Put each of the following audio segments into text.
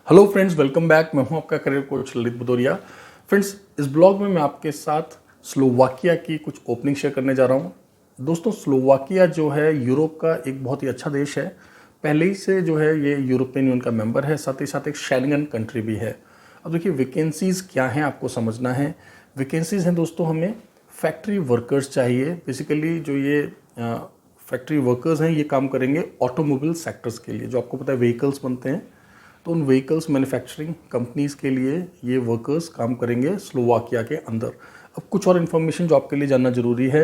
Hello friends, welcome back. मैं हूं आपका career coach Lalit Bhadauria. Friends, इस ब्लॉग में मैं आपके साथ स्लोवाकिया की कुछ ओपनिंग शेयर करने जा रहा हूं। दोस्तों, स्लोवाकिया जो है यूरोप का एक बहुत ही अच्छा देश है। पहले ही से जो है ये यूरोपियन यूनियन का मेंबर है, साथ ही साथ एक शेंगन कंट्री भी है। अब देखिए, वैकेंसीज क्या हैं आपको समझना है। वैकेंसीज हैं दोस्तों, हमें फैक्ट्री वर्कर्स चाहिए। बेसिकली जो ये फैक्ट्री वर्कर्स हैं ये काम करेंगे ऑटोमोबाइल सेक्टर्स के लिए। जो आपको पता है व्हीकल्स बनते हैं, तो उन व्हीकल्स मैन्युफैक्चरिंग कंपनीज के लिए ये वर्कर्स काम करेंगे स्लोवाकिया के अंदर। अब कुछ और इन्फॉर्मेशन जो आपके लिए जानना जरूरी है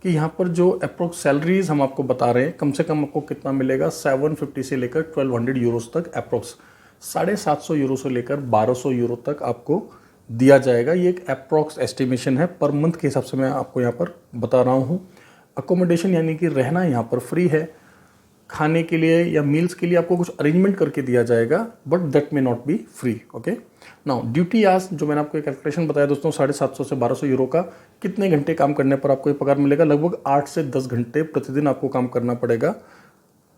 कि यहाँ पर जो अप्रोक्स सैलरीज हम आपको बता रहे हैं, कम से कम आपको कितना मिलेगा, 750 से लेकर 1200 यूरोस तक, अप्रोक्स 750 यूरो से लेकर 1200 यूरो तक आपको दिया जाएगा। ये एक अप्रोक्स एस्टिमेशन है, पर मंथ के हिसाब से मैं आपको यहाँ पर बता रहा हूँ। अकोमोडेशन यानी कि रहना यहाँ पर फ्री है। खाने के लिए या मील्स के लिए आपको कुछ अरेंजमेंट करके दिया जाएगा, but that may not be free. Okay, now duty आज जो मैंने आपको एक कैलकुलेशन बताया दोस्तों, 750 से 1200 यूरो का कितने घंटे काम करने पर आपको ये पगार मिलेगा। लगभग 8 से 10 घंटे प्रतिदिन आपको काम करना पड़ेगा,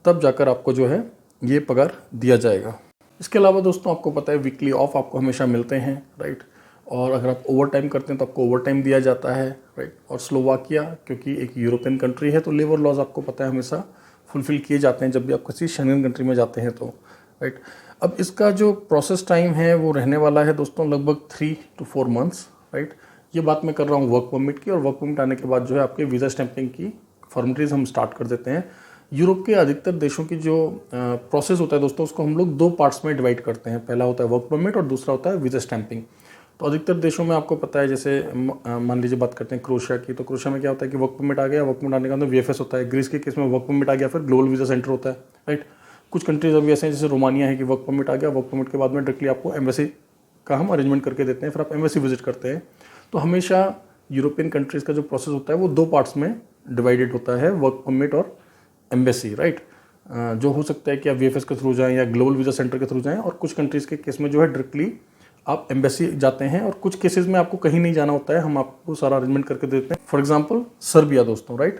तब जाकर आपको जो है ये पगार दिया जाएगा। इसके अलावा दोस्तों आपको पता है वीकली ऑफ आपको हमेशा मिलते हैं, राइट। और अगर आप ओवर टाइम करते हैं तो आपको ओवर टाइम दिया जाता है, राइट। और स्लोवाकिया क्योंकि एक यूरोपियन कंट्री है, तो लेबर लॉज आपको पता है हमेशा फुलफिल किए जाते हैं जब भी आप किसी शेंगन कंट्री में जाते हैं तो, राइट। अब इसका जो प्रोसेस टाइम है वो रहने वाला है दोस्तों लगभग 3 to 4 मंथ्स, राइट। ये बात मैं कर रहा हूँ वर्क परमिट की, और वर्क परमिट आने के बाद जो है आपके वीज़ा स्टैंपिंग की फॉर्मेलिटीज़ हम स्टार्ट कर देते हैं। यूरोप के अधिकतर देशों की जो प्रोसेस होता है दोस्तों, उसको हम लोग 2 पार्ट्स में डिवाइड करते हैं। पहला होता है वर्क परमिट और दूसरा होता है वीज़ा स्टैंपिंग। तो अधिकतर देशों में आपको पता है, जैसे मान लीजिए बात करते हैं क्रोएशिया की, तो क्रोएशिया में क्या होता है कि वर्क परमिट आ गया, वर्क परमिट आने के बाद वीएफएस होता है। ग्रीस के केस में वर्क परमिट आ गया, फिर ग्लोबल वीज़ा सेंटर होता है, राइट। कुछ कंट्रीज अभी ऐसे हैं जैसे रोमानिया है कि वर्क परमिट आ गया, वर्क परमिट के बाद में डायरेक्टली आपको एम्बेसी का हम अरेंजमेंट करके देते हैं, फिर आप एम्बेसी विजिट करते हैं। तो हमेशा यूरोपियन कंट्रीज़ का जो प्रोसेस होता है वो 2 पार्ट्स में डिवाइडेड होता है, वर्क परमिट और एम्बेसी, राइट। जो हो सकता है कि आप वीएफएस के थ्रू जाएं या ग्लोबल वीज़ा सेंटर के थ्रू जाएं, और कुछ कंट्रीज़ के केस में जो है डायरेक्टली आप एम्बेसी जाते हैं, और कुछ केसेस में आपको कहीं नहीं जाना होता है, हम आपको सारा अरेंजमेंट करके देते हैं। फॉर एग्जांपल सर्बिया दोस्तों, राइट।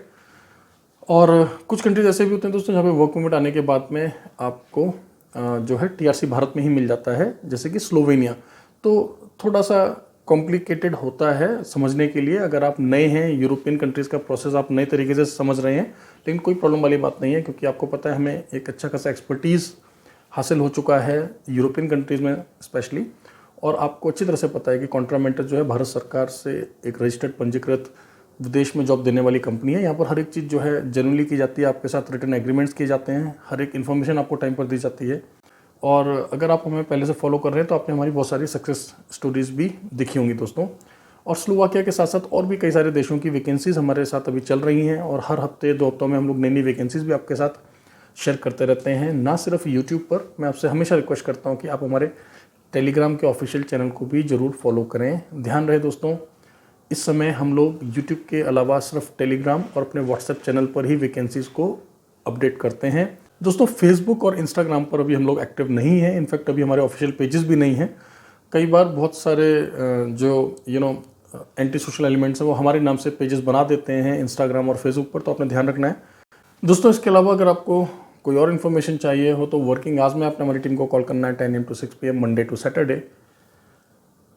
और कुछ कंट्रीज ऐसे भी होते हैं दोस्तों जहाँ पे वर्क परमिट आने के बाद में आपको जो है टीआरसी भारत में ही मिल जाता है, जैसे कि स्लोवेनिया। तो थोड़ा सा कॉम्प्लिकेटेड होता है समझने के लिए। अगर आप नए हैं, यूरोपियन कंट्रीज़ का प्रोसेस आप नए तरीके से समझ रहे हैं, लेकिन कोई प्रॉब्लम वाली बात नहीं है, क्योंकि आपको पता है हमें एक अच्छा खासा एक्सपर्टीज़ हासिल हो चुका है यूरोपियन कंट्रीज़ में स्पेशली। और आपको अच्छी तरह से पता है कि कॉन्ट्रामेंटर जो है भारत सरकार से एक रजिस्टर्ड पंजीकृत विदेश में जॉब देने वाली कंपनी है। यहाँ पर हर एक चीज़ जो है जेन्युइनली की जाती है, आपके साथ रिटर्न एग्रीमेंट्स किए जाते हैं, हर एक इन्फॉर्मेशन आपको टाइम पर दी जाती है। और अगर आप हमें पहले से फॉलो कर रहे हैं तो आपने हमारी बहुत सारी सक्सेस स्टोरीज भी दिखी होंगी दोस्तों। और स्लोवाकिया के साथ साथ और भी कई सारे देशों की वैकेंसीज हमारे साथ अभी चल रही हैं, और हर हफ्ते 2 हफ्तों में हम लोग नई नई वैकेंसीज भी आपके साथ शेयर करते रहते हैं, ना सिर्फ यूट्यूब पर। मैं आपसे हमेशा रिक्वेस्ट करता हूँ कि आप हमारे टेलीग्राम के ऑफिशियल चैनल को भी ज़रूर फॉलो करें। ध्यान रहे दोस्तों, इस समय हम लोग यूट्यूब के अलावा सिर्फ टेलीग्राम और अपने व्हाट्सएप चैनल पर ही वैकेंसीज़ को अपडेट करते हैं दोस्तों। फेसबुक और इंस्टाग्राम पर अभी हम लोग एक्टिव नहीं हैं, इनफैक्ट अभी हमारे ऑफिशियल पेजेस भी नहीं हैं। कई बार बहुत सारे जो एंटी सोशल एलिमेंट्स हैं वो हमारे नाम से पेजेस बना देते हैं इंस्टाग्राम और फेसबुक पर, तो आपने ध्यान रखना है दोस्तों। इसके अलावा अगर आपको कोई और इन्फॉर्मेशन चाहिए हो तो वर्किंग आवर्स में आपने हमारी टीम को कॉल करना है 10 AM to 6 PM Monday to Saturday.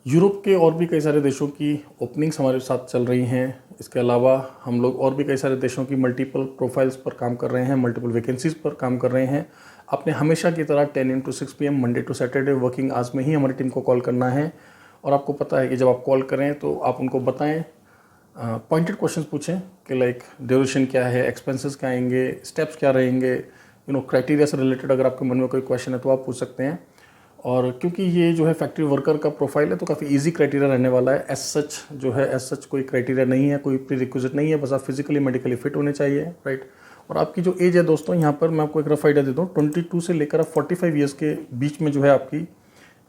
Europe के और भी कई सारे देशों की ओपनिंग्स हमारे साथ चल रही हैं। इसके अलावा हम लोग और भी कई सारे देशों की मल्टीपल प्रोफाइल्स पर काम कर रहे हैं, मल्टीपल वैकेंसीज पर काम कर रहे हैं। आपने हमेशा की तरह 10 AM to 6 PM Monday to Saturday working hours में ही हमारी टीम को कॉल करना है। और आपको पता है कि जब आप कॉल करें तो आप उनको बताएं, पॉइंटेड क्वेश्चंस पूछें कि लाइक ड्यूरेशन क्या है, एक्सपेंसेस क्या आएंगे, स्टेप्स क्या रहेंगे, क्राइटेरिया से रिलेटेड अगर आपके मन में कोई क्वेश्चन है तो आप पूछ सकते हैं। और क्योंकि ये जो है फैक्ट्री वर्कर का प्रोफाइल है तो काफ़ी इजी क्राइटेरिया रहने वाला है। एज सच कोई क्राइटेरिया नहीं है, कोई प्री रिक्विजिट नहीं है, बस आप फिजिकली मेडिकली फिट होने चाहिए, राइट। और आपकी जो एज है दोस्तों, यहाँ पर मैं आपको एक रफ आइडिया देता हूँ, 22 से लेकर आप 45 ईयर्स के बीच में जो है आपकी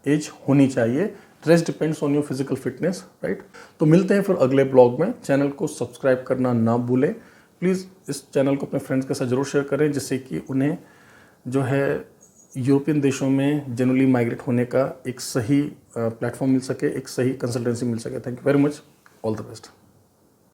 एज होनी चाहिए। Rest depends on your physical fitness, right. तो मिलते हैं फिर अगले ब्लॉग में। चैनल को सब्सक्राइब करना ना भूलें प्लीज़। इस चैनल को अपने फ्रेंड्स के साथ जरूर शेयर करें, जिससे कि उन्हें जो है यूरोपियन देशों में जनरली माइग्रेट होने का एक सही प्लेटफॉर्म मिल सके, एक सही कंसल्टेंसी मिल सके। Thank you very much, all the best.